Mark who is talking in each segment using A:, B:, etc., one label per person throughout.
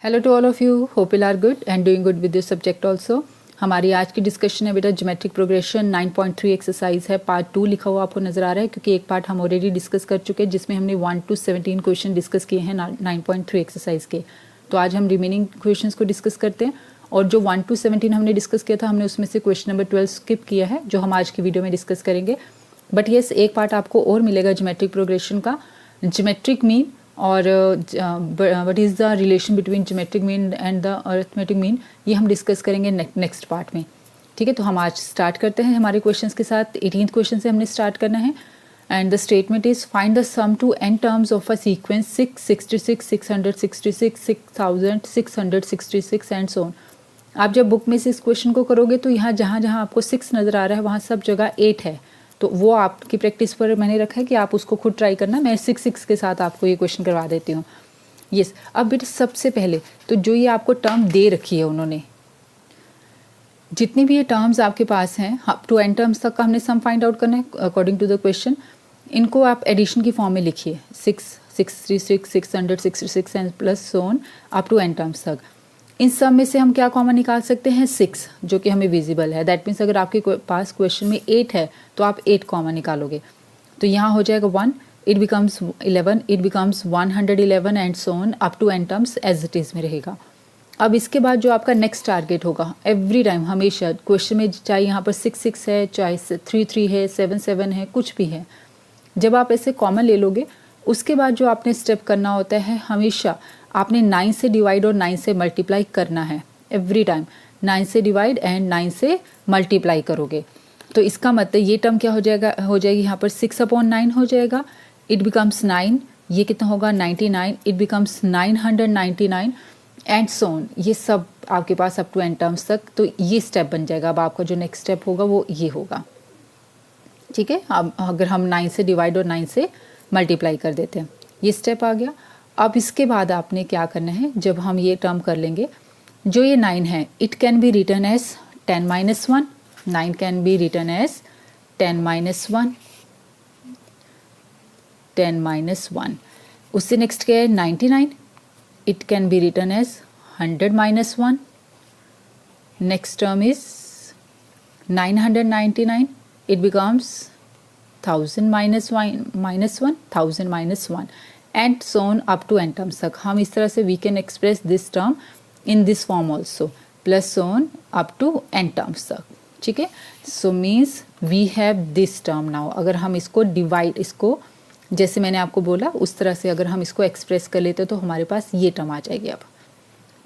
A: Hello to all of you, hope you are good and doing good with this subject also. हमारी आज की discussion है बेटा geometric progression 9.3 exercise है, part 2 लिखा हुआ आपको नजर आ रहा है क्योंकि एक पार्ट हम ऑलरेडी डिस्कस कर चुके हैं जिसमें हमने 1 to 17 क्वेश्चन डिस्कस किए हैं 9.3 एक्सरसाइज के। तो आज हम रिमेनिंग क्वेश्चन को डिस्कस करते हैं और जो 1 to 17 हमने डिस्कस किया था हमने उसमें से क्वेश्चन नंबर 12 स्किप किया है जो हम आज की वीडियो में डिस्कस करेंगे। बट येस, एक पार्ट आपको और मिलेगा ज्योमेट्रिक प्रोग्रेशन का, ज्योमेट्रिक मीन और what is the relation between geometric mean and the arithmetic mean, ये हम डिस्कस करेंगे नेक्स्ट पार्ट में। ठीक है, तो हम आज स्टार्ट करते हैं हमारे क्वेश्चंस के साथ। 18th क्वेश्चन से हमने स्टार्ट करना है and the statement is find the sum to n terms of a sequence 666, 666, 6000, 666 and so on. आप जब बुक में से इस क्वेश्चन को करोगे तो यहाँ जहाँ जहाँ आपको 6 नज़र आ रहा है वहाँ सब जगह 8 है, तो वो आपकी प्रैक्टिस पर मैंने रखा है कि आप उसको खुद ट्राई करना। मैं 6 के साथ आपको ये क्वेश्चन करवा देती हूँ। यस, अब बेटा सबसे पहले तो जो ये आपको टर्म दे रखी है उन्होंने, जितनी भी ये टर्म्स आपके पास हैं अप टू n टर्म्स तक का हमने सम फाइंड आउट करना है अकॉर्डिंग टू द क्वेश्चन। इनको आप एडिशन की फॉर्म में लिखिए, 666, 666 and plus so on up to n terms तक। इन सब में से हम क्या कॉमन निकाल सकते हैं? 6, जो कि हमें विजिबल है। दैट मीन्स अगर आपके पास क्वेश्चन में 8 है तो आप 8 कॉमन निकालोगे, तो यहाँ हो जाएगा 1, it becomes 11, it becomes 111 and so on up to n terms as it is में रहेगा। अब इसके बाद जो आपका नेक्स्ट टारगेट होगा, एवरी टाइम हमेशा क्वेश्चन में चाहे यहाँ पर 6 है, चाहे 3 है, 7 है, कुछ भी है, जब आप ऐसे कॉमन ले लोगे उसके बाद जो आपने स्टेप करना होता है, हमेशा आपने 9 से डिवाइड और 9 से मल्टीप्लाई करना है। एवरी टाइम 9 से डिवाइड एंड 9 से मल्टीप्लाई करोगे तो इसका मतलब ये टर्म क्या हो जाएगी यहाँ पर 6/9 हो जाएगा। इट बिकम्स 9, ये कितना होगा 99, it becomes 999 and so on. ये सब आपके पास अप टू n टर्म्स तक, तो ये स्टेप बन जाएगा। अब आपका जो नेक्स्ट स्टेप होगा वो ये होगा। ठीक है, अब अगर हम 9 से डिवाइड और 9 से मल्टीप्लाई कर देते हैं, ये स्टेप आ गया। अब इसके बाद आपने क्या करना है, जब हम ये टर्म कर लेंगे, जो ये 9 है it can be written as 10 - 1, 9 can be written as 10 - 1, 10 - 1। उससे नेक्स्ट क्या है 99, it can be written as 100 - 1। Next term is 999, it becomes 1000 - 1, 1000 - 1 and so on up to n terms तक। हम इस तरह से we can express this term in this form also, plus so on up to n terms तक। ठीक है, so means we have this term now. अगर हम इसको डिवाइड, इसको जैसे मैंने आपको बोला उस तरह से अगर हम इसको एक्सप्रेस कर लेते तो हमारे पास ये टर्म आ जाएगी। अब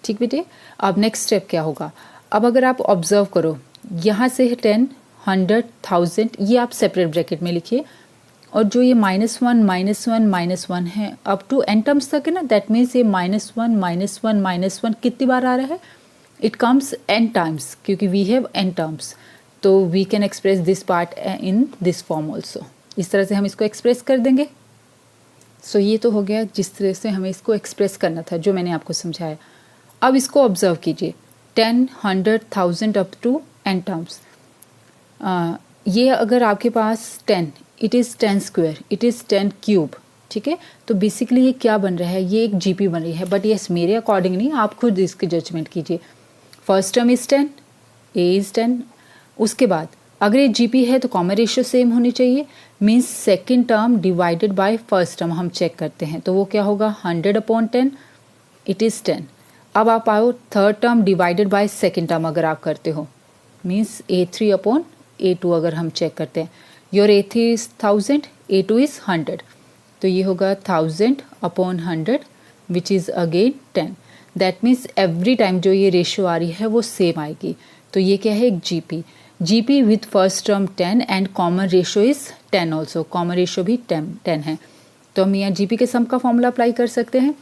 A: ठीक बेटे, अब नेक्स्ट स्टेप क्या होगा? अब अगर आप ऑब्जर्व करो, यहाँ से 10, 100, 1000 ये आप सेपरेट ब्रैकेट में लिखिए, और जो ये -1 -1 -1 है अप टू n टर्म्स तक है ना, दैट मीन्स ये -1 -1 कितनी बार आ रहा है? इट कम्स n टाइम्स, क्योंकि वी हैव n टर्म्स, तो we can express this part in this form also. इस तरह से हम इसको एक्सप्रेस कर देंगे। सो ये तो हो गया जिस तरह से हमें इसको एक्सप्रेस करना था, जो मैंने आपको समझाया। अब इसको ऑब्जर्व कीजिए, 10, 100, 1000 अप टू n टर्म्स। ये अगर आपके पास 10, it is 10 square, it is 10 cube. ठीक है, तो बेसिकली ये क्या बन रहा है? ये एक जीपी बन रही है, बट यस मेरे अकॉर्डिंग नहीं, आप खुद इसकी जजमेंट कीजिए। First term is 10, A is 10। उसके बाद अगर ये जीपी है तो कॉमन रेशियो सेम होनी चाहिए, means second term divided by first term हम चेक करते हैं, तो वो क्या होगा 100/10, इट इज़ 10। अब आप आओ third term divided by second term अगर आप करते हो, मीन्स A3/A2 अगर हम चेक करते हैं, your A3 is 1000, A2 is 100, तो ये होगा 1000/100 which is again 10। That means every time जो ये रेशियो आ रही है वो सेम आएगी। तो ये क्या है? एक GP with first term 10 and common ratio is 10 also, common ratio भी 10 है। तो हम यहाँ जीपी के सम का फॉर्मूला अप्लाई कर सकते हैं।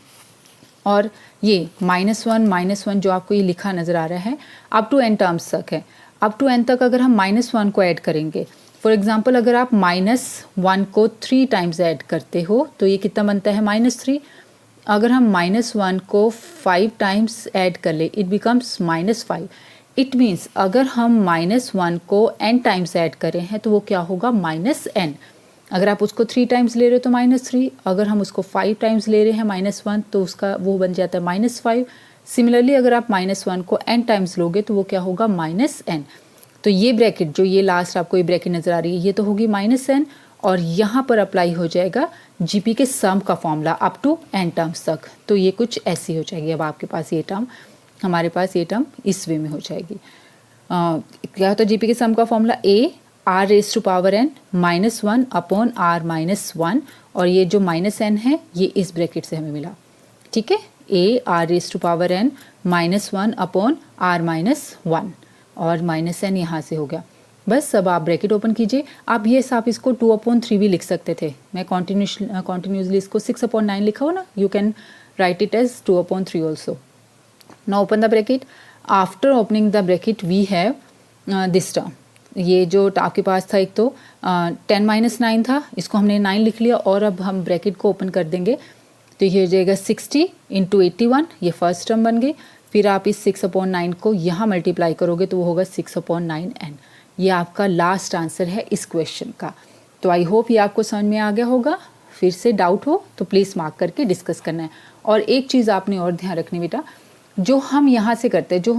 A: और ये -1 जो आपको ये लिखा नज़र आ रहा है अप टू n टर्म्स तक है। अप टू n तक अगर हम -1 को ऐड करेंगे, फॉर एग्जांपल अगर आप -1 को 3 टाइम्स ऐड करते हो तो ये कितना बनता है? -3। अगर हम -1 को 5 टाइम्स ऐड कर ले, इट बिकम्स -5। इट मीन्स अगर हम -1 को n टाइम्स ऐड करें हैं तो वो क्या होगा? -n। अगर आप उसको 3 टाइम्स ले रहे हो तो -3, अगर हम उसको 5 टाइम्स ले रहे हैं -1 तो उसका वो बन जाता है -5। सिमिलरली अगर आप -1 को n टाइम्स लोगे तो वो क्या होगा -n। तो ये ब्रैकेट जो ये लास्ट आपको ये ब्रैकेट नज़र आ रही है ये तो होगी -n, और यहाँ पर अप्लाई हो जाएगा जीपी के सम का formula up to n terms तक। तो ये कुछ ऐसी हो जाएगी। अब आपके पास ये टर्म, हमारे पास ये टर्म इस वे में हो जाएगी। क्या होता है जीपी के सम का formula a r raise to power n -1 upon r -1, और ये जो -n है ये इस ब्रैकेट से हमें मिला, ठीक है। a r raise to power n -1 upon r -1, और -n यहाँ से हो गया। बस अब आप ब्रैकेट ओपन कीजिए। आप इसको 2/3 भी लिख सकते थे। मैं कॉन्टिन्यूसली इसको 6/9 लिखा हो ना, you can write it as 2/3 also. Now open the bracket. After opening the bracket we have this term. ये जो आपके पास था एक तो 10 - 9 था, इसको हमने 9 लिख लिया, और अब हम ब्रैकेट को ओपन कर देंगे तो ये हो जाएगा 60 × 81, ये फर्स्ट टर्म बन गई। फिर आप इस 6/9 को यहाँ मल्टीप्लाई करोगे तो वो होगा 6/9n। ये आपका लास्ट आंसर है इस क्वेश्चन का। तो आई होप ये आपको समझ में आ गया होगा। फिर से डाउट हो तो प्लीज़ मार्क करके डिस्कस करना है। और एक चीज़ आपने और ध्यान रखनी बेटा, जो हम यहाँ से करते हैं, जो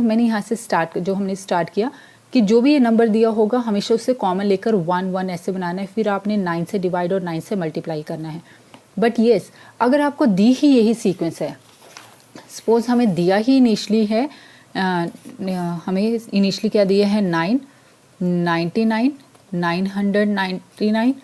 A: हमने स्टार्ट किया कि जो भी ये नंबर दिया होगा हमेशा उससे कॉमन लेकर 1 1 ऐसे बनाना है, फिर आपने 9 से डिवाइड और 9 से मल्टीप्लाई करना है। बट येस, अगर आपको दी ही यही सीक्वेंस है, सपोज हमें दिया ही इनिशली है, हमें इनिशली क्या दिया है 9, 99, 999,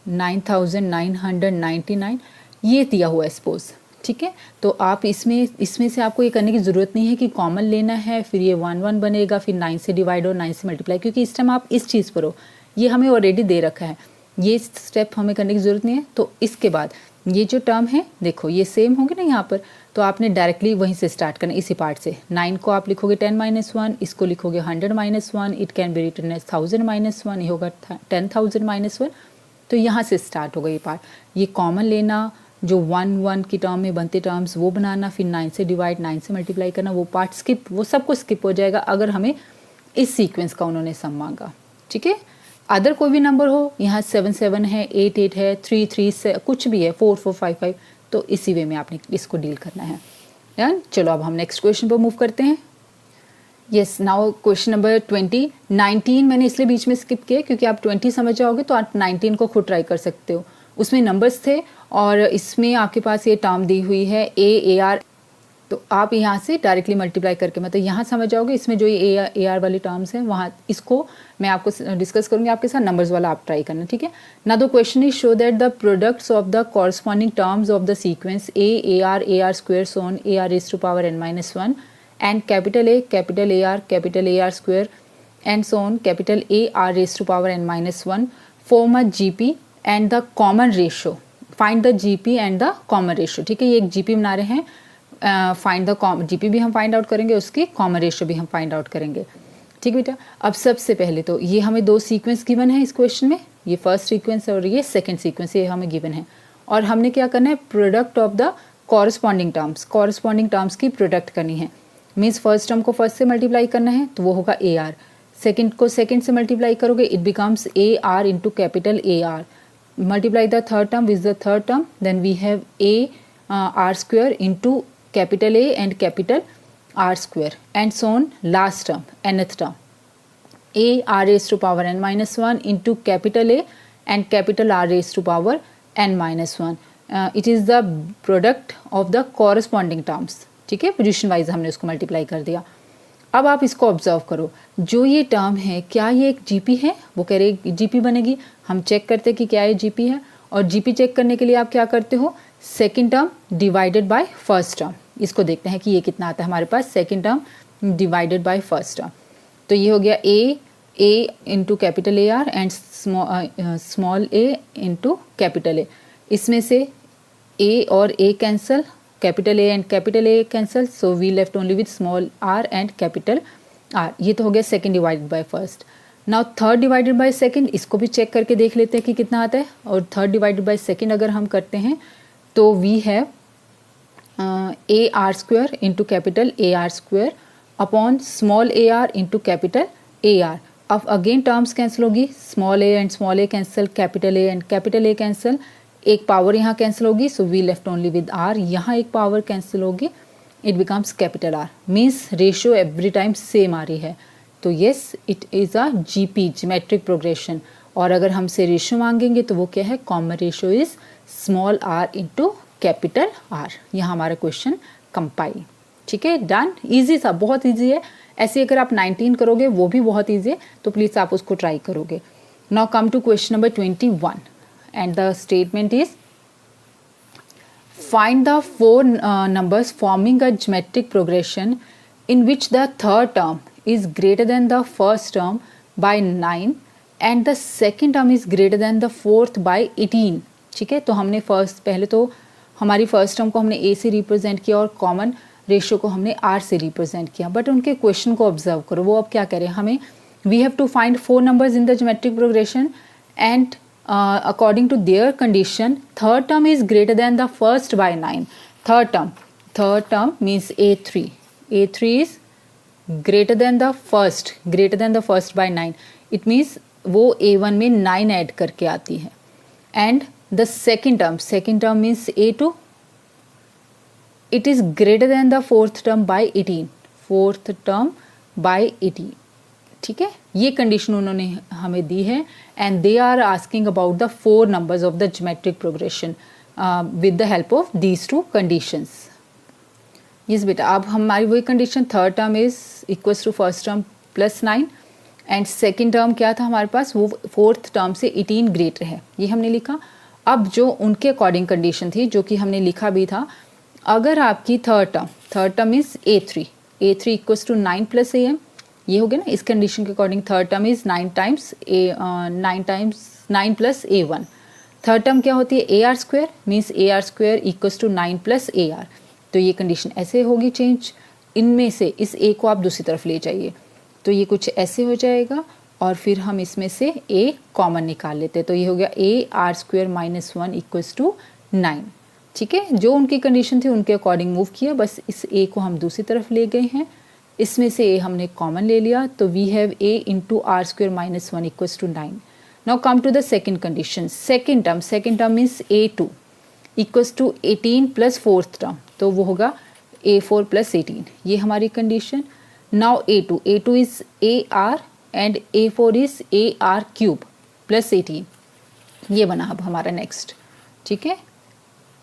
A: 9999, ये दिया हुआ है सपोज, ठीक है। तो आप इसमें से आपको ये करने की ज़रूरत नहीं है कि कॉमन लेना है, फिर ये 1 1 बनेगा, फिर 9 से डिवाइड और 9 से मल्टीप्लाई, क्योंकि इस टाइम आप इस चीज़ पर हो, ये हमें ऑलरेडी दे रखा है, ये स्टेप हमें करने की ज़रूरत नहीं है। तो इसके बाद ये जो टर्म है देखो ये सेम होंगे ना यहाँ पर, तो आपने डायरेक्टली वहीं से स्टार्ट करना, इसी पार्ट से। 9 को आप लिखोगे 10 - 1, इसको लिखोगे 100 - 1, it can be written as 1000 - 1, ये होगा 10,000 - 1। तो यहाँ से स्टार्ट होगा ये पार्ट। ये कॉमन लेना, जो 1 1 की टर्म में बनते टर्म्स वो बनाना, फिर 9 से डिवाइड 9 से मल्टीप्लाई करना, वो पार्ट स्किप, वो सब कुछ स्किप हो जाएगा अगर हमें इस सीक्वेंस का उन्होंने सम मांगा, ठीक है। अदर कोई भी नंबर हो, यहाँ 7 7 है, 8 8 है, 3 3 से कुछ भी है, 4 4 5 5, तो इसी वे में आपने इसको डील करना है। डन। चलो अब हम नेक्स्ट क्वेश्चन पर मूव करते हैं। Yes, now question number 20। 19 मैंने इसलिए बीच में स्किप किया क्योंकि आप 20 समझ जाओगे तो आप 19 को खुद ट्राई कर सकते हो। उसमें नंबर्स थे और इसमें आपके पास ये टर्म दी हुई है AR, तो आप यहाँ से डायरेक्टली मल्टीप्लाई करके मतलब यहाँ समझ जाओगे। इसमें जो ये AR वाली टर्म्स हैं वहाँ इसको मैं आपको डिस्कस करूँगी आपके साथ, नंबर्स वाला आप ट्राई करना, ठीक है ना। The question is show that the products of the corresponding terms of the sequence AR AR square so on AR raised to power n - 1 and capital A capital AR square and so on capital AR raised to power n - 1 form a GP and the common ratio. Find the GP and the common ratio, ठीक है। ये एक GP बना रहे हैं, find the GP भी हम find out करेंगे, उसकी कॉमन रेशियो भी हम फाइंड आउट करेंगे, ठीक बेटा। अब सबसे पहले तो ये हमें दो सीक्वेंस गिवन है इस क्वेश्चन में, ये फर्स्ट सीक्वेंस है और ये सेकंड सीक्वेंस, ये हमें गिवन है। और हमने क्या करना है, product of the corresponding terms की प्रोडक्ट करनी है। मीन्स फर्स्ट टर्म को फर्स्ट से मल्टीप्लाई करना है तो वो होगा AR, सेकंड को सेकंड से मल्टीप्लाई करोगे it becomes AR into capital AR, multiply the third term with the third term, then we have AR square into capital A and capital R square and so on. Last term, nth term, AR raised to power n - 1 into capital A and capital R raised to power n - 1. It is the product of the corresponding terms, ठीक है। Position wise हमने उसको multiply कर दिया। अब आप इसको observe करो, जो ये टर्म है क्या ये एक GP है, वो कह रहे GP बनेगी। हम चेक करते हैं कि क्या ये GP है, और GP चेक करने के लिए आप क्या करते हो, second term divided by first term, इसको देखते हैं कि ये कितना आता है हमारे पास, second term divided by first term. तो ये हो गया A into capital AR and small a into capital A। इसमें से A और A cancel, capital A and capital A cancel, so we left only with small r and capital R। ये तो हो गया second divided by first. Now third divided by second, इसको भी check करके देख लेते हैं कि कितना आता है। और थर्ड डिवाइडेड बाय सेकेंड अगर हम करते हैं तो we have AR square into capital AR square upon small AR into capital AR। अब अगेन टर्म्स कैंसिल होगी, small a and small a cancel, capital A and capital A cancel, एक power यहाँ cancel होगी, so we left only with R। यहाँ एक power cancel होगी, it becomes capital R. Means ratio every time same आ रही है, तो yes it is a GP geometric progression. और अगर हमसे रेशियो मांगेंगे तो वो क्या है, common ratio is small r into capital R. यहाँ हमारा क्वेश्चन कंपाइल. ठीक है, डन. ईजी था, बहुत ईजी है. ऐसे अगर आप 19 करोगे वो भी बहुत ईजी है, तो प्लीज़ आप उसको ट्राई करोगे. Now come to question number 21 and the statement is find the four numbers forming a geometric progression in which the third term is greater than the first term by 9 and the second term is greater than the fourth by 18. ठीक है, तो हमने पहले तो हमारी first term को हमने ए से रिप्रेजेंट किया और कॉमन रेशियो को हमने आर से रिप्रेजेंट किया. बट उनके क्वेश्चन को ऑब्जर्व करो, वो अब क्या कह रहे हैं हमें, we have to find 4 numbers in the geometric progression and according to their condition third term is greater than the first by 9. third term means a3 is greater than the first by 9. it means वो a1 में 9 add करके आती है. and the second term means a2, it is greater than the fourth term by 18. ठीक है, ये condition उन्होंने हमें दी है and they are asking about the 4 numbers of the geometric progression with the help of these 2 conditions. Yes बेटा, अब हमारी वही condition, third term is equals to first term plus 9 and second term क्या था हमारे पास, वो फोर्थ टर्म से 18 greater है, ये हमने लिखा. अब जो उनके अकॉर्डिंग कंडीशन थी, जो कि हमने लिखा भी था, अगर आपकी third term is a3 equals to 9 plus am, ये हो गया ना. इस कंडीशन के according third term is 9 plus a1. Third term क्या होती है, AR square, means AR square equals to 9 plus AR. तो ये कंडीशन ऐसे होगी चेंज. इनमें से इस a को आप दूसरी तरफ ले जाइए, तो ये कुछ ऐसे हो जाएगा और फिर हम इसमें से a कॉमन निकाल लेते हैं, तो ये हो गया AR square minus 1 equals to 9. ठीक है, जो उनकी कंडीशन थी उनके अकॉर्डिंग मूव किया, बस इस a को हम दूसरी तरफ ले गए हैं, इसमें से a हमने कॉमन ले लिया, तो we have a into R square minus 1 equals to 9. Now come to the second condition. Second term means a2 equals to 18 plus fourth term, तो वो होगा a4 प्लस 18. ये हमारी कंडीशन. Now a2 is AR and a4 is AR cube plus 18. ये बना अब हमारा नेक्स्ट. ठीक है,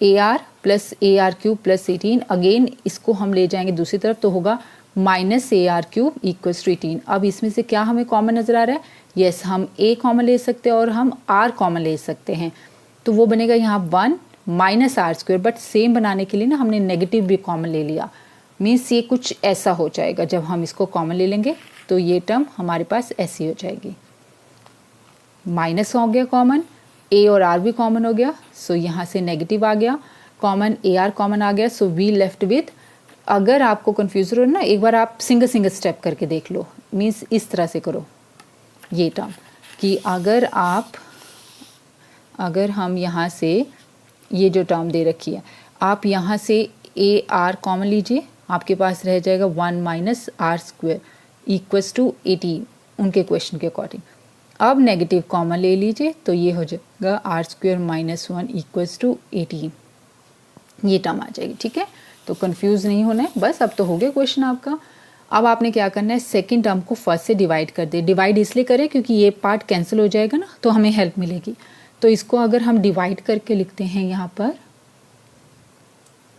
A: AR plus AR cube plus 18. Again इसको हम ले जाएंगे दूसरी तरफ, तो होगा minus AR cube equals to 18. अब इसमें से क्या हमें कॉमन नज़र आ रहा है, यस हम a कॉमन ले सकते हैं और हम r कॉमन ले सकते हैं, तो वो बनेगा यहाँ 1 minus R square. But same बनाने के लिए ना हमने नेगेटिव भी कॉमन ले लिया, मीन्स ये कुछ ऐसा हो जाएगा. जब हम इसको कॉमन ले लेंगे तो ये टर्म हमारे पास ऐसी हो जाएगी, माइनस हो गया कॉमन, a और r भी कॉमन हो गया, सो यहाँ से नेगेटिव आ गया, कॉमन AR कॉमन आ गया, सो वी लेफ्ट विथ. अगर आपको कन्फ्यूज हो ना, एक बार आप सिंगल स्टेप करके देख लो, मीन्स इस तरह से करो ये टर्म कि अगर हम यहाँ से ये जो टर्म दे रखी है, आप यहाँ से AR कॉमन लीजिए, आपके पास रह जाएगा 1 minus R square equals to 18 उनके क्वेश्चन के अकॉर्डिंग. अब नेगेटिव कॉमन ले लीजिए, तो ये हो जाएगा R square minus 1 equals to 18. ये टर्म आ जाएगी. ठीक है, तो कंफ्यूज नहीं होना है, बस अब तो हो गया क्वेश्चन आपका. अब आपने क्या करना है, सेकंड टर्म को फर्स्ट से डिवाइड कर दे. डिवाइड इसलिए करें क्योंकि ये पार्ट कैंसिल हो जाएगा ना, तो हमें हेल्प मिलेगी. तो इसको अगर हम डिवाइड करके लिखते हैं यहाँ पर,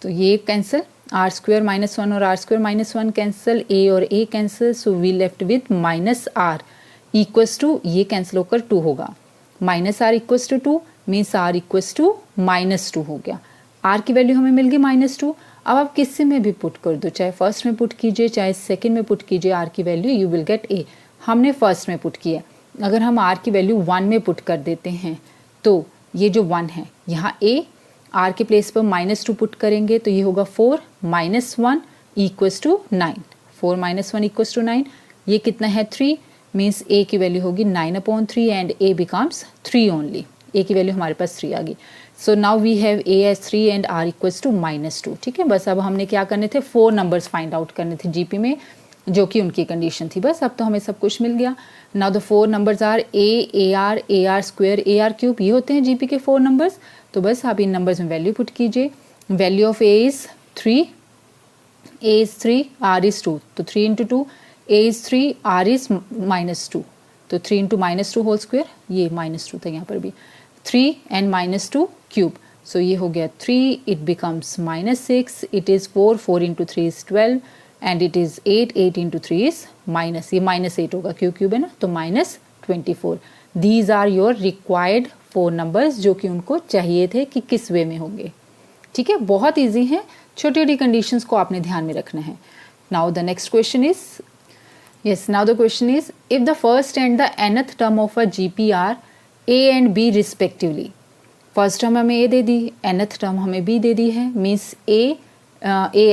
A: तो ये कैंसिल, आर स्क्वायर माइनस 1 और R square minus 1 cancel, a और a cancel, so we left with minus R equals to, ये कैंसिल होकर 2 होगा, minus R equals to 2 means R equals to minus 2 हो गया. आर की वैल्यू हमें मिल गई -2. अब आप किसी में भी पुट कर दो, चाहे फर्स्ट में पुट कीजिए चाहे सेकंड में पुट कीजिए, आर की value you will get a. हमने फर्स्ट में पुट किया, अगर हम आर की वैल्यू 1 में पुट कर देते हैं तो ये जो 1 है यहाँ a, आर के प्लेस पर -2 पुट करेंगे तो ये होगा 4 minus 1 equals to 9. 4 minus 1 equals to 9. ये कितना है 3, मीन्स a की वैल्यू होगी 9/3 and a becomes 3 only. a की वैल्यू हमारे पास 3 आ गई. So now we have a as 3 and r equals to -2. ठीक है, बस अब हमने क्या करने थे, 4 नंबर्स फाइंड आउट करने थे जीपी में, जो कि उनकी कंडीशन थी. बस अब तो हमें सब कुछ मिल गया. Now the 4 numbers are AR square AR cube, ये होते हैं जीपी के 4 नंबर्स. तो बस आप इन नंबर्स में वैल्यू पुट कीजिए. Value of a is 3 a is 3, r is 2, तो 3 into 2, a is 3, r is -2, तो 3 इंटू -2 होल स्क्वायर, ये -2 था यहाँ पर भी, 3 and -2 क्यूब, सो ये हो गया 3, it becomes -6, it is 4, 4 into 3 is 12 and it is 8, 8 into 3 is ये -8 होगा, क्यूब है ना, तो -24। These are your required 4 numbers जो कि उनको चाहिए थे कि किस वे में होंगे। ठीक है, बहुत ईजी है, छोटी छोटी कंडीशंस को आपने ध्यान में रखना है। Now the next question is, yes, now the question is, if the first and the nth term of a GP are a and b respectively, first term हमें a they the, nth term हमें b दे दी है, means a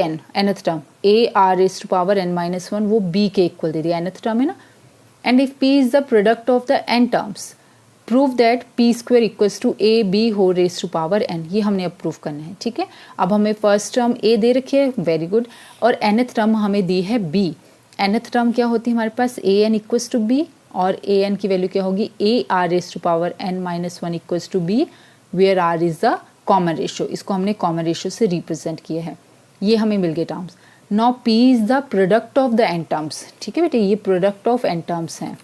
A: n nth term a r raised to power n minus 1 वो b के equal दे दिया, nth term है ना, and if p is the product of the n terms prove that p square equals to a b हो raise to power n, ये हमने अब prove करना है। ठीक है, अब हमें फर्स्ट टर्म a दे रखी है, वेरी गुड, और nth टर्म हमें दी है b। nth टर्म क्या होती है हमारे पास, a n equals to b, और a n की वैल्यू क्या होगी, a r raise to power n minus 1 equals to b, where r is the common ratio, इसको हमने कॉमन रेशियो से रिप्रेजेंट किया है, ये हमें मिल गए terms. Now p is the product of the n terms, ठीक है बेटे, ये प्रोडक्ट ऑफ n टर्म्स हैं,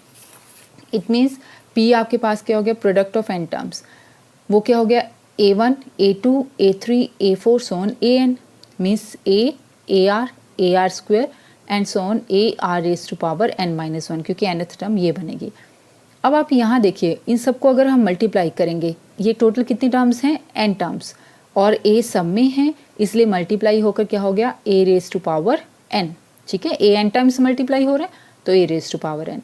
A: इट मीन्स p आपके पास क्या हो गया, प्रोडक्ट ऑफ n टर्म्स, वो क्या हो गया, a1 a2 a3 a4 so on an, means a ar square and so on a r raise to power n minus 1, क्योंकि nth टर्म ये बनेगी। अब आप यहाँ देखिए, इन सबको अगर हम मल्टीप्लाई करेंगे, ये टोटल कितनी टर्म्स हैं, n टर्म्स, और a सब में है, इसलिए मल्टीप्लाई होकर क्या हो गया, a raise to power n। ठीक है, a n टाइम्स मल्टीप्लाई हो रहा है तो a raise to power n।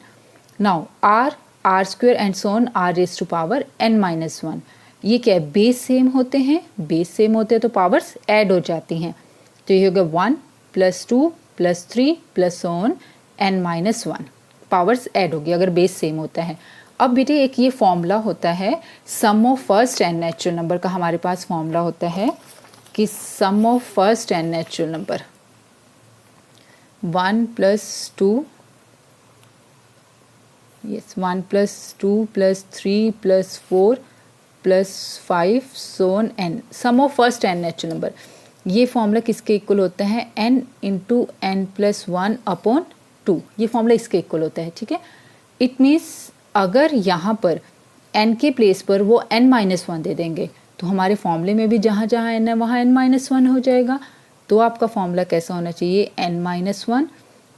A: Now r square and so on r raise to power n minus 1, ये क्या है, बेस सेम होते हैं, बेस सेम होते हैं तो पावर्स ऐड हो जाती हैं, तो ये हो गया 1 + 2 + 3 + so on n minus 1, powers add होगी अगर बेस सेम होता है। अब बेटे एक ये फॉर्मूला होता है sum of first and natural number का, हमारे पास फॉर्मूला होता है कि sum of first and natural number 1 + 2, yes 1 + 2 + 3 + 4 + 5 so on n, sum of first and natural number, ये फॉर्मूला किसके इक्वल होता है, n × n + 1 अपॉन 2, ये फॉर्मूला इसके इक्वल होता है। ठीक है, इट मीन्स अगर यहाँ पर n के प्लेस पर वो n माइनस 1 दे देंगे तो हमारे फॉर्मूले में भी जहाँ जहाँ n है वहाँ n माइनस 1 हो जाएगा, तो आपका फॉर्मूला कैसा होना चाहिए, n माइनस 1,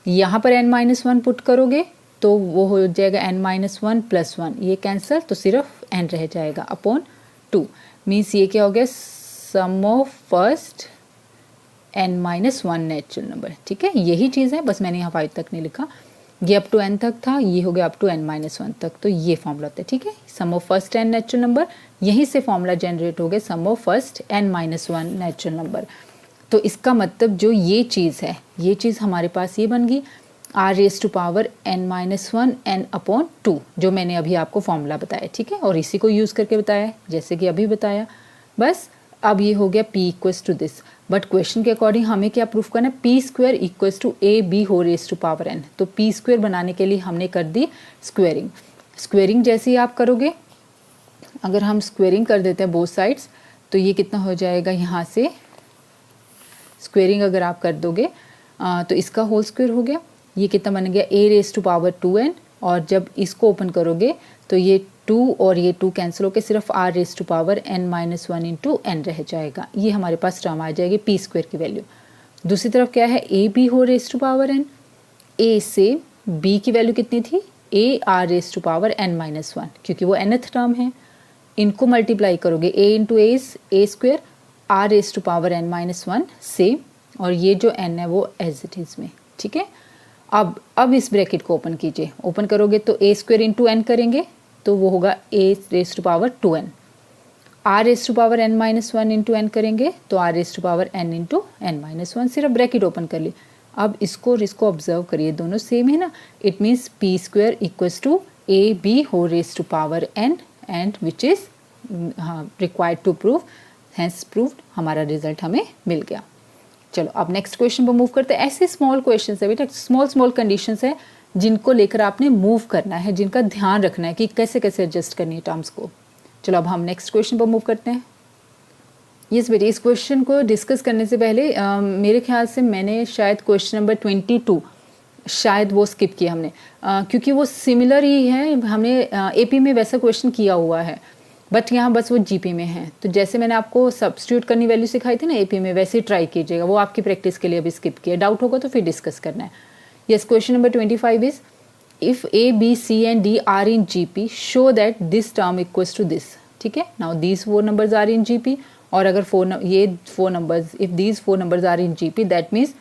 A: यहाँ पर n माइनस 1 पुट करोगे तो वो हो जाएगा n माइनस 1 + 1, ये कैंसिल, तो सिर्फ n रह जाएगा अपॉन 2, मीन्स ये क्या हो गया, sum of first n minus 1 natural number. ठीक है, यही चीज़ है, बस मैंने यहाँ 5 तक नहीं लिखा, ये अप टू n तक था, ये हो गया अप टू n माइनस 1 तक, तो ये फॉर्मूला होता है। ठीक है, sum of first n natural number, यहीं से फॉर्मूला जनरेट हो गया sum of first n minus 1 natural number. तो इसका मतलब जो ये चीज़ है, ये चीज़ हमारे पास ये बन गई r raise to power n minus 1 n upon 2, जो मैंने अभी आपको फॉर्मूला बताया। ठीक है, और इसी को यूज़ करके बताया जैसे कि अभी बताया, बस अब ये हो गया p equals to this, but question के अकॉर्डिंग हमें क्या प्रूफ करना है, p square equals to a b हो रेज टू पावर n, तो p स्क्वायर बनाने के लिए हमने कर दी स्क्वेयरिंग। स्क्वेयरिंग जैसे ही आप करोगे, अगर हम स्क्वेयरिंग कर देते हैं बोथ साइड्स, तो ये कितना हो जाएगा, यहाँ से स्क्वेयरिंग अगर आप कर दोगे तो इसका होल स्क्वायर हो गया, ये कितना बन गया, a raise to power 2n, और जब इसको ओपन करोगे तो ये 2 और ये 2 कैंसिल होकर सिर्फ r raise to power n minus 1 × n रह जाएगा, ये हमारे पास टर्म आ जाएगी p स्क्वायर की वैल्यू। दूसरी तरफ क्या है, a b हो raise to power n, a से b की वैल्यू कितनी थी, a r raise to power n minus 1, क्योंकि वो nth टर्म है, इनको मल्टीप्लाई करोगे a × a is a square r raise to power n minus 1 से, और ये जो n है वो एज इट इज़ में। ठीक है, अब इस ब्रैकेट को ओपन कीजिए, ओपन करोगे तो a स्क्वायर × n करेंगे तो वो होगा a raise to power 2n, r raise to power n minus 1 × n करेंगे तो r raise to power n × n minus 1, सिर्फ ब्रैकेट ओपन कर ली। अब इसको और इसको ऑब्जर्व करिए, दोनों सेम है ना, it means p square equals to a b हो raise to power n, and which is required to prove, hence proved, हमारा रिजल्ट हमें मिल गया। चलो अब नेक्स्ट क्वेश्चन पर मूव करते हैं। ऐसे स्मॉल क्वेश्चन है बेटा, स्मॉल कंडीशंस है जिनको लेकर आपने मूव करना है, जिनका ध्यान रखना है कि कैसे कैसे एडजस्ट करनी है टर्म्स को। चलो अब हम नेक्स्ट क्वेश्चन पर मूव करते हैं। यस बेटे, इस क्वेश्चन को डिस्कस करने से पहले मेरे ख्याल से मैंने शायद क्वेश्चन नंबर 22 शायद वो स्किप किया हमने, क्योंकि वो सिमिलर ही है, हमने एपी में वैसा क्वेश्चन किया हुआ है, बट यहाँ बस वो जीपी में है। तो जैसे मैंने आपको सब्स्टिट्यूट करनी वैल्यू सिखाई थी ना एपी में, वैसे ही ट्राई कीजिएगा, वो आपकी प्रैक्टिस के लिए अभी स्किप किया। डाउट होगा तो फिर डिस्कस करना है। Yes, question number 25 is if A B C and D are in GP show that this term equals to this. ठीक है, now these 4 numbers are in GP, और अगर ये 4 numbers, if these 4 numbers are in GP that means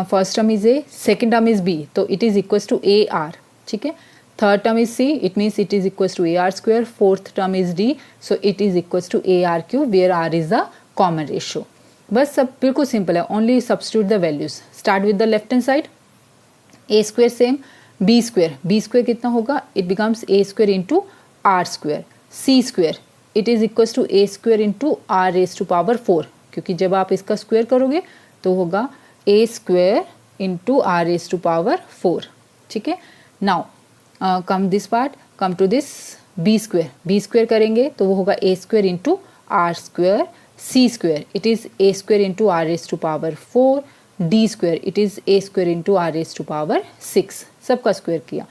A: first term is A, second term is B, तो it is equals to A R. ठीक है, third term is C, it means it is equals to A R square, fourth term is D, so it is equals to A R Q, where R is the common ratio. बस सब बिल्कुल simple है, only substitute the values. Start with the left hand side, A square same, B square कितना होगा, it becomes A square into R square, C square it is equals to A square into R raise to power 4, क्योंकि जब आप इसका square करोगे तो होगा A square into R raise to power 4। ठीक है, now come this part, come to this B square करेंगे तो वो होगा A square into R square, C square it is A square into R raise to power 4, D square it is A square into R raise to power 6, सबका square किया।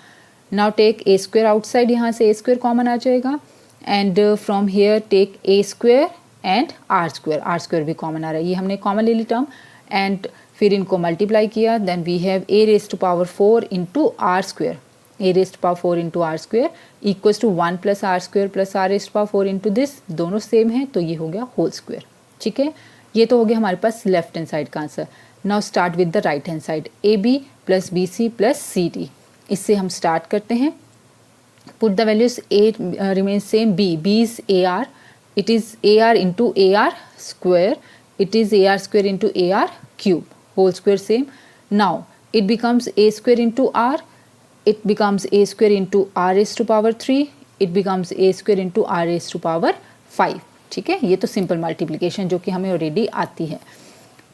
A: Now take A square outside, यहाँ से ए square common आ जाएगा, and from here take A square and R square भी common आ रहा है, ये हमने कॉमन ले ली टर्म, एंड फिर इनको मल्टीप्लाई किया, then we have A raise to power 4 into R square, A raise to power 4 into R square equals to 1 plus R square plus R raise to power 4 into this, दोनों same है तो ये हो गया whole square. ठीक है, ये तो हो गया हमारे पास लेफ्ट हैंड साइड का answer. Now start with the right hand side, A B plus B C plus C D, इससे हम स्टार्ट करते हैं। Put the values, A remains same, B is A R, it is A R into A R square, it is A R square into A R cube, whole square same. Now it becomes a square into r, it becomes a square into r raised to power 3, it becomes a square into r raised to power 5. ठीक है, ये तो simple multiplication जो कि हमें already आती है।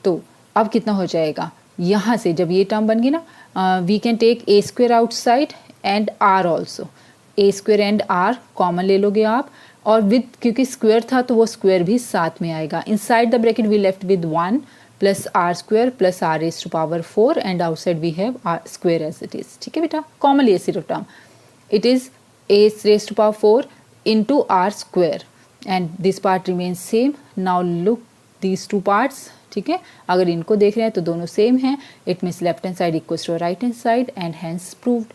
A: तो अब कितना हो जाएगा, यहाँ से जब ये टर्म बन गई ना, we can take A square outside and R also, A square and R common ले लोगे आप, और विद, क्योंकि स्क्वायर था तो वो स्क्वायर भी साथ में आएगा। Inside the bracket we left with 1 plus R square plus R raise to power 4, and outside we have R square as it is. ठीक है बेटा, कॉमन लिए सिर्फ term, it is A raise to power 4 into R square, and this part remains same. Now look these two parts. ठीक है, अगर इनको देख रहे हैं तो दोनों सेम हैं, it means left hand side equals to right hand side, and hence proved.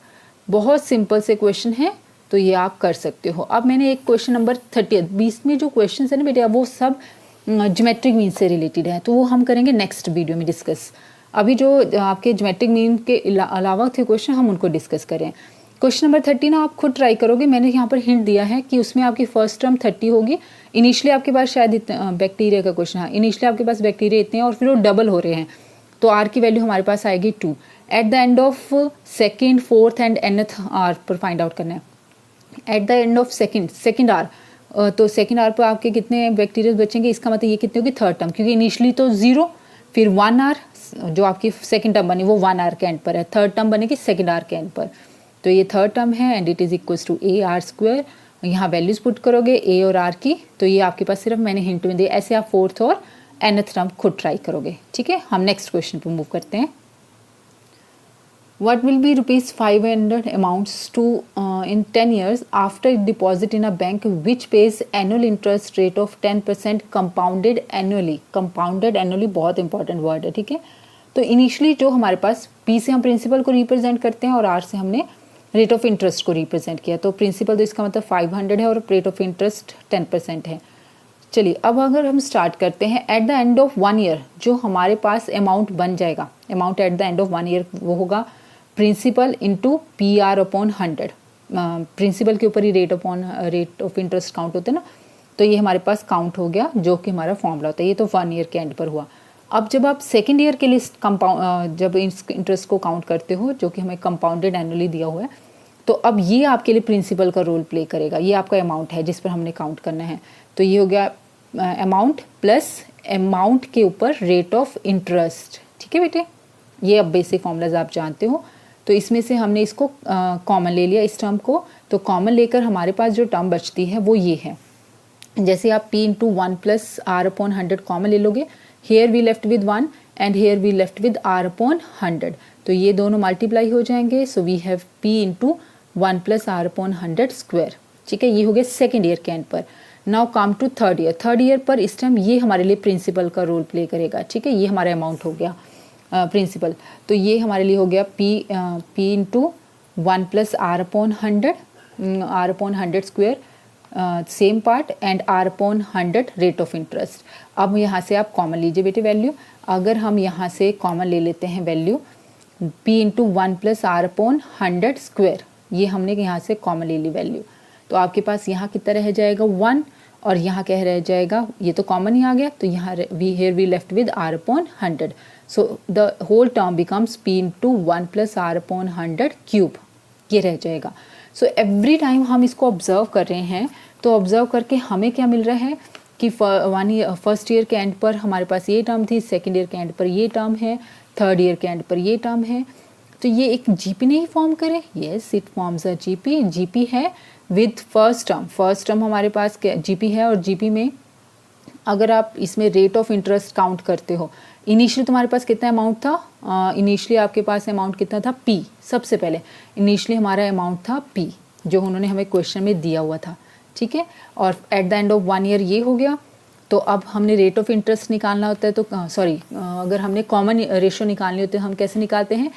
A: बहुत सिंपल से क्वेश्चन है, तो ये आप कर सकते हो। अब मैंने एक क्वेश्चन नंबर 30, 20 में जो क्वेश्चन है ना बेटा, वो सब ज्योमेट्रिक मीन से रिलेटेड है, तो वो हम करेंगे नेक्स्ट वीडियो में डिस्कस। अभी जो आपके ज्योमेट्रिक मीन के अलावा थे क्वेश्चन, हम उनको डिस्कस करें। क्वेश्चन नंबर 30 ना आप खुद ट्राई करोगे, मैंने यहाँ पर हिंट दिया है कि उसमें आपकी फर्स्ट टर्म 30 होगी। इनिशियली आपके पास शायद बैक्टीरिया का क्वेश्चन है, इनिशियली आपके पास बैक्टीरिया इतने हैं और फिर वो डबल हो रहे हैं, तो आर की वैल्यू हमारे पास आएगी 2। At the end of second, fourth and nth R पर फाइंड आउट करना है। At the end of second R, तो सेकेंड आर पर आपके कितने बैक्टीरिया बचेंगे, इसका मतलब ये कितनी होगी थर्ड टर्म, क्योंकि इनिशियली तो 0, फिर 1 आर, जो आपकी सेकेंड टर्म बनी वो 1 आर के एंड पर है, थर्ड टर्म बनेगी सेकेंड आर के एंड पर, तो ये थर्ड टर्म है, and it is equals to A R square. यहाँ वैल्यूज पुट करोगे ए और आर की, तो ये आपके पास सिर्फ मैंने हिंट में दिया, ऐसे आप फोर्थ और nth टर्म खुद ट्राई करोगे। ठीक है, हम नेक्स्ट क्वेश्चन पर मूव करते हैं। What will be rupees 500 amounts to in 10 years after deposit in a bank which pays annual interest rate of 10% compounded annually? Compounded annually बहुत इंपॉर्टेंट वर्ड है। ठीक है, तो इनिशियली जो हमारे पास P से हम प्रिंसिपल को रिप्रेजेंट करते हैं और R से हमने रेट ऑफ इंटरेस्ट को रिप्रेजेंट किया, तो प्रिंसिपल तो इसका मतलब 500 है और रेट ऑफ इंटरेस्ट 10% है। चलिए, अब अगर हम स्टार्ट करते हैं, at the end of 1 year जो हमारे पास अमाउंट बन जाएगा, amount at the end of 1 year वो होगा principal into P R upon 100। Principal के ऊपर ही रेट ऑफ इंटरेस्ट काउंट होते हैं ना, तो ये हमारे पास काउंट हो गया, जो कि हमारा फॉर्मूला होता है। ये तो 1 ईयर के एंड पर हुआ। अब जब आप सेकेंड ईयर के लिए जब इंटरेस्ट को काउंट करते हो, जो कि हमें कंपाउंडेड एनुअली दिया हुआ है, तो अब ये आपके लिए प्रिंसिपल का रोल प्ले करेगा। ये आपका अमाउंट है जिस पर हमने काउंट करना है, तो ये हो गया अमाउंट प्लस अमाउंट के ऊपर रेट ऑफ इंटरेस्ट। ठीक है बेटे, ये अब बेसिक फॉर्मूलाज आप जानते हो। तो इसमें से हमने इसको कॉमन ले लिया, इस टर्म को, तो कॉमन लेकर हमारे पास जो टर्म बचती है वो ये है, जैसे आप p into 1 plus R upon 100 common ले लोगे, here we left with 1 and here we left with R upon 100, तो ये दोनों मल्टीप्लाई हो जाएंगे। So we have p into 1 plus R upon 100 square. ठीक है, ये हो गया सेकेंड ईयर के एंड पर। Now come to third year. Third year पर इस टाइम ये हमारे लिए प्रिंसिपल का रोल प्ले करेगा। ठीक है, ये हमारा अमाउंट हो गया प्रिंसिपल, तो ये हमारे लिए हो गया p into 1 plus R upon 100 square, same part and R upon 100 rate of interest. अब यहाँ से आप कॉमन लीजिए बेटे वैल्यू। अगर हम यहाँ से कॉमन ले लेते हैं value p into 1 plus R upon 100 square, ये हमने यहाँ से कॉमन ले ली वैल्यू, तो आपके पास यहाँ कितना रह जाएगा 1 और यहाँ क्या रह जाएगा, ये तो कॉमन ही आ गया, तो यहाँ we left with R upon 100। So the whole term becomes p into 1 plus R upon 100 cube, ये रह जाएगा। सो एवरी टाइम हम इसको ऑब्जर्व कर रहे हैं, तो ऑब्जर्व करके हमें क्या मिल रहा है कि फर्स्ट ईयर के एंड पर हमारे पास ये टर्म थी, सेकेंड ईयर के एंड पर ये टर्म है, थर्ड ईयर के एंड पर ये टर्म है, तो ये एक जीपी नहीं फॉर्म करे। Yes, it forms a GP. GP है विद फर्स्ट टर्म हमारे पास जीपी है, और जीपी में अगर आप इसमें रेट ऑफ इंटरेस्ट काउंट करते हो, इनिशियली तुम्हारे पास कितना अमाउंट था, इनिशियली आपके पास अमाउंट कितना था p, सबसे पहले इनिशियली हमारा अमाउंट था p जो उन्होंने हमें क्वेश्चन में दिया हुआ था। ठीक है, और eight the end of 1 year ये हो गया। तो अब हमने रेट ऑफ इंटरेस्ट निकालना होता है, तो अगर हमने कॉमन रेशो निकालनी होती है हम कैसे निकालते हैं,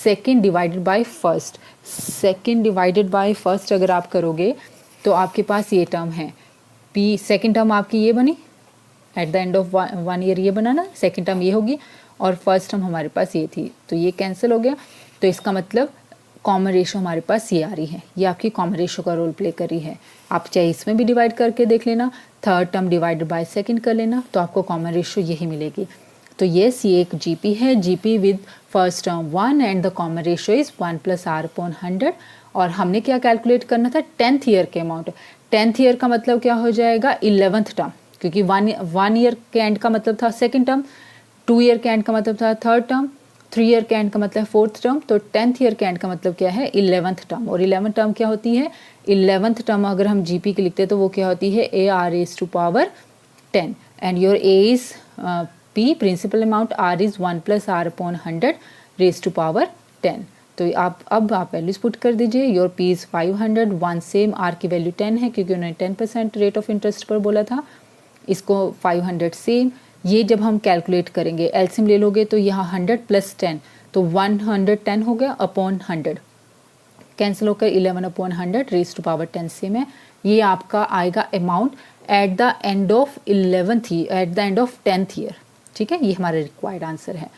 A: second divided by first. Second divided by first अगर आप करोगे तो आपके पास ये टर्म है p, सेकेंड टर्म आपकी ये बनी, eight the end of 1 year ये बना ना, सेकेंड टर्म ये होगी, और फर्स्ट टर्म हमारे पास ये थी, तो ये कैंसिल हो गया। तो इसका मतलब कॉमन रेशो हमारे पास ये आ रही है, ये आपकी कॉमन रेशो का रोल प्ले कर रही है। आप चाहे इसमें भी डिवाइड करके देख लेना, third term divided by second कर लेना, तो आपको कॉमन रेशो यही मिलेगी। तो येस, ये एक जीपी है, GP with first term 1 and the common ratio is 1 plus R upon 100। और हमने क्या कैलकुलेट करना था, 10th ईयर के अमाउंट। 10th ईयर का मतलब क्या हो जाएगा, 11th टर्म, क्योंकि 1 ईयर के एंड का मतलब था सेकेंड टर्म, 2 ईयर के एंड का मतलब था थर्ड टर्म, 3 ईयर के एंड का मतलब फोर्थ टर्म, तो 10th ईयर के एंड का मतलब क्या है, 11th टर्म। और 11th टर्म क्या होती है, 11th टर्म अगर हम जीपी की लिखते हैं तो वो क्या होती है, A R raise to power 10 and your A is P principal amount, R is 1 plus R upon 100 raise to power 10। तो अब आप वैल्यूज पुट कर दीजिए। Your P is 500, 1 same, R की वैल्यू 10 है क्योंकि उन्होंने 10% रेट ऑफ इंटरेस्ट पर बोला था, इसको 500 सेम। ये जब हम कैलकुलेट करेंगे एलसीएम ले लोगे तो यहाँ 100 प्लस 10 तो 110 हो गया अपॉन 100, कैंसिल होकर 11 upon 100 raise to power 10 same है। ये आपका आएगा amount at the end of 10th year. ठीक है, ये हमारा रिक्वायर्ड आंसर है।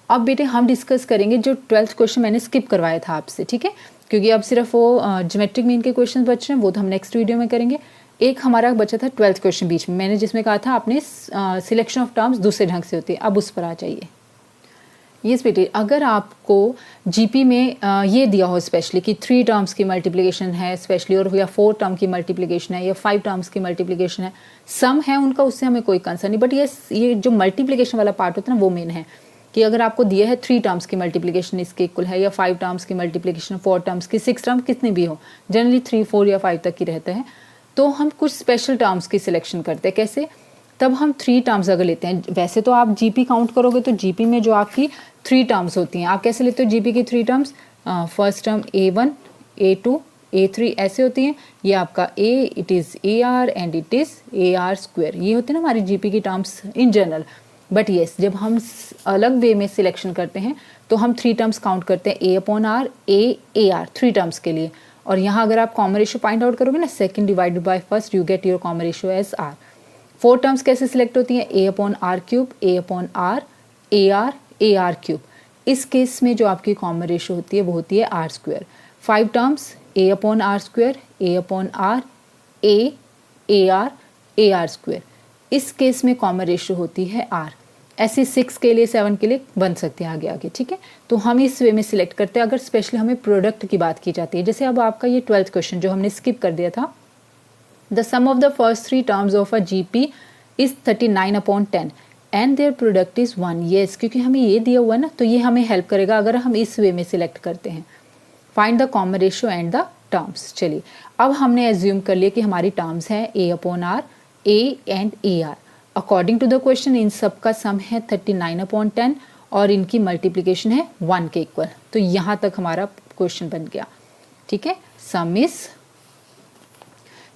A: अब बेटे हम डिस्कस करेंगे जो 12th क्वेश्चन मैंने स्किप करवाया था आपसे, ठीक है, क्योंकि अब सिर्फ वो ज्योमेट्रिक मीन के क्वेश्चन बच रहे हैं, वो तो हम नेक्स्ट वीडियो में करेंगे। एक हमारा बचा था 12th क्वेश्चन बीच में, मैंने जिसमें कहा था आपने सिलेक्शन ऑफ टर्म्स दूसरे ढंग से होती है, अब उस पर आ जाइए। यस बेटे, अगर आपको जीपी में ये दिया हो स्पेशली कि 3 टर्म्स की मल्टीप्लिकेशन है स्पेशली, और या 4 टर्म की मल्टीप्लिकेशन है या 5 टर्म्स की मल्टीप्लिकेशन है, सम है उनका, उससे हमें कोई कंसर्न नहीं, बट ये जो मल्टीप्लिकेशन वाला पार्ट होता है ना वो मेन है कि अगर आपको दिया है 3 टर्म्स की मल्टीप्लिकेशन इसके इक्वल है, या 5 टर्म्स की मल्टीप्लिकेशन, 4 टर्म्स की, 6 टर्म कितनी भी हो, जनरली 3, 4 या 5 तक की रहता है, तो हम कुछ स्पेशल टर्म्स की सिलेक्शन करते हैं। कैसे, तब हम 3 टर्म्स अगर लेते हैं, वैसे तो आप जीपी काउंट करोगे तो जीपी में जो आपकी 3 टर्म्स होती हैं, आप कैसे लेते हो जीपी की 3 terms, first term A1, A2, A3 ऐसे होती हैं। ये आपका A, it is AR and it is AR square, ये होती है ना हमारी जीपी की terms in general. But yes, जब हम अलग वे में सिलेक्शन करते हैं तो हम 3 टर्म्स काउंट करते हैं, A upon R, AR 3 terms के लिए। और यहाँ अगर आप कॉमन रेशियो फाइंड आउट करोगे ना, second divided by first, you get your common ratio as R। 4 terms कैसे सिलेक्ट होती हैं, A upon R cube, A upon R, AR, AR cube. इस केस में जो आपकी कॉमन रेशियो होती है वो होती है R square. 5 terms, A upon R square, A upon R, AR, AR square. इस केस में कॉमन रेशियो होती है R। ऐसे 6 के लिए, 7 के लिए बन सकते हैं आगे आगे, ठीक है। तो हम इस वे में सिलेक्ट करते हैं अगर स्पेशली हमें प्रोडक्ट की बात की जाती है। जैसे अब आपका ये 12th क्वेश्चन जो हमने स्किप कर दिया था, the sum of the first 3 terms of a GP is 39 upon 10 and their product is 1। Yes, क्योंकि हमें ये दिया हुआ है ना, तो ये हमें हेल्प करेगा अगर हम इस वे में सिलेक्ट करते हैं। Find the common ratio and the terms. चलिए, अब हमने एज्यूम कर लिया कि हमारी टर्म्स हैं A upon R, A and AR. According to the question इन सब का सम है 39/10 और इनकी मल्टीप्लिकेशन है 1 के इक्वल। तो यहाँ तक हमारा क्वेश्चन बन गया। ठीक है, सम is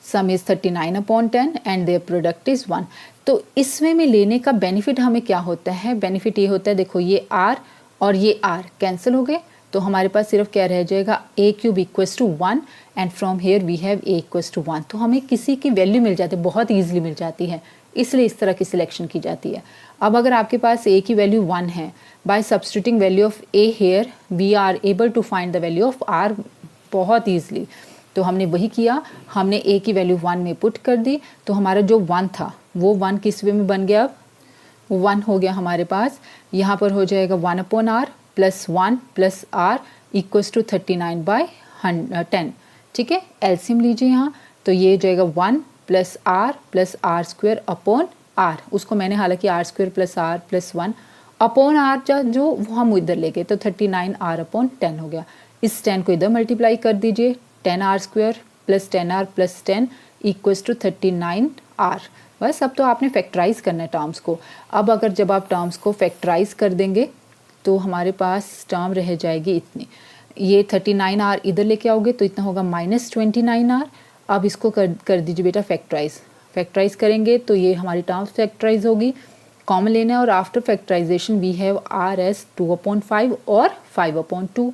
A: 39/10 and their product is 1। तो इसमें में लेने का बेनिफिट हमें क्या होता है? बेनिफिट ये होता है, देखो ये R और ये R कैंसिल हो गए, तो हमारे पास सिर्फ क्या रह जाएगा, a³ equals to 1 and from here we have a equals to 1। तो हमें किसी की वैल्यू मिल जाती है, बहुत ईजिली मिल जाती है, इसलिए इस तरह की सिलेक्शन की जाती है। अब अगर आपके पास a की वैल्यू 1 है, by substituting value of a here we are able to find the value of r बहुत ईजिली। तो हमने वही किया, हमने a की वैल्यू 1 में पुट कर दी, तो हमारा जो 1 था वो 1 किस वे में बन गया, अब 1 हो गया हमारे पास। यहाँ पर हो जाएगा 1/r plus 1 plus r equals to 39/10। ठीक है, एलसीएम लीजिए यहाँ, तो ये हो जाएगा 1 plus r square upon r। उसको मैंने हालांकि r² plus r plus 1 upon r जो वो हम इधर ले गए, तो 39r/10 हो गया। इस 10 को इधर मल्टीप्लाई कर दीजिए, 10r² plus 10r plus 10 equals to 39r। बस अब तो आपने फैक्टराइज करना है टर्म्स को। अब अगर जब आप टर्म्स को फैक्टराइज कर देंगे तो हमारे पास टर्म रह जाएगी इतनी, ये 39r इधर लेके आओगे तो इतना होगा -29r। अब इसको कर दीजिए बेटा फैक्टराइज करेंगे तो ये हमारी टर्म्स फैक्टराइज होगी, कॉमन लेना है, और after factorization we have r as 2/5 और 5/2।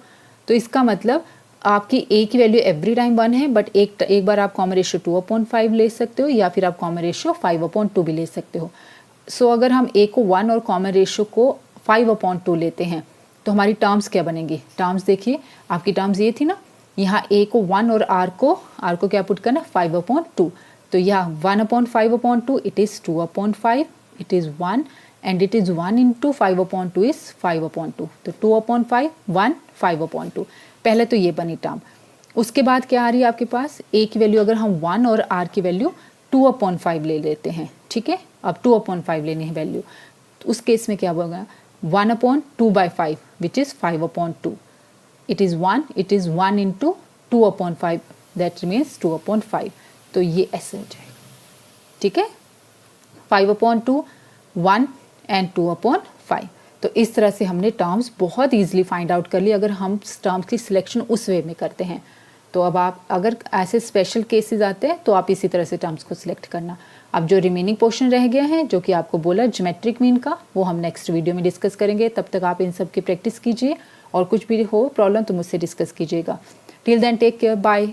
A: तो इसका मतलब आपकी a की वैल्यू एवरी टाइम 1 है, बट एक बार आप कॉमन रेशियो 2/5 ले सकते हो, या फिर आप कॉमन रेशियो 5/2 भी ले सकते हो। सो अगर हम a को 1 और कॉमन रेशियो को 5/2 लेते हैं तो हमारी टर्म्स क्या बनेंगी? टर्म्स देखिए, आपकी टर्म्स ये थी ना, यहाँ a को 1 और r को क्या पुट करना, 5/2। तो यहाँ 1/5/2 it is 2/5, it is 1 and it is 1 into 5/2 is 5/2। तो 2/5 1 5/2। पहले तो ये बनी टर्म। उसके बाद क्या आ रही है आपके पास, a की वैल्यू अगर हम 1 और r की वैल्यू 2/5 ले लेते हैं। ठीक है, अब 2/5 लेनी है वैल्यू, तो उस केस में क्या होगा, 1/2/5 which is 5/2। It is 1 into 2/5 that means 2/5। तो ये ऐसे हो जाएगा। ठीक है, 5/2 1 एंड 2/5। तो इस तरह से हमने टर्म्स बहुत ईजिली फाइंड आउट कर ली अगर हम टर्म्स की सिलेक्शन उस वे में करते हैं। तो अब आप अगर ऐसे स्पेशल केसेस आते हैं तो आप इसी तरह से टर्म्स को सिलेक्ट करना। अब जो रिमेनिंग पोर्शन रह गया है, जो कि आपको बोला ज्योमेट्रिक मीन का, वो हम नेक्स्ट वीडियो में डिस्कस करेंगे। तब तक आप इन सब की प्रैक्टिस कीजिए, और कुछ भी हो प्रॉब्लम तो मुझसे डिस्कस कीजिएगा। Till then take care, bye.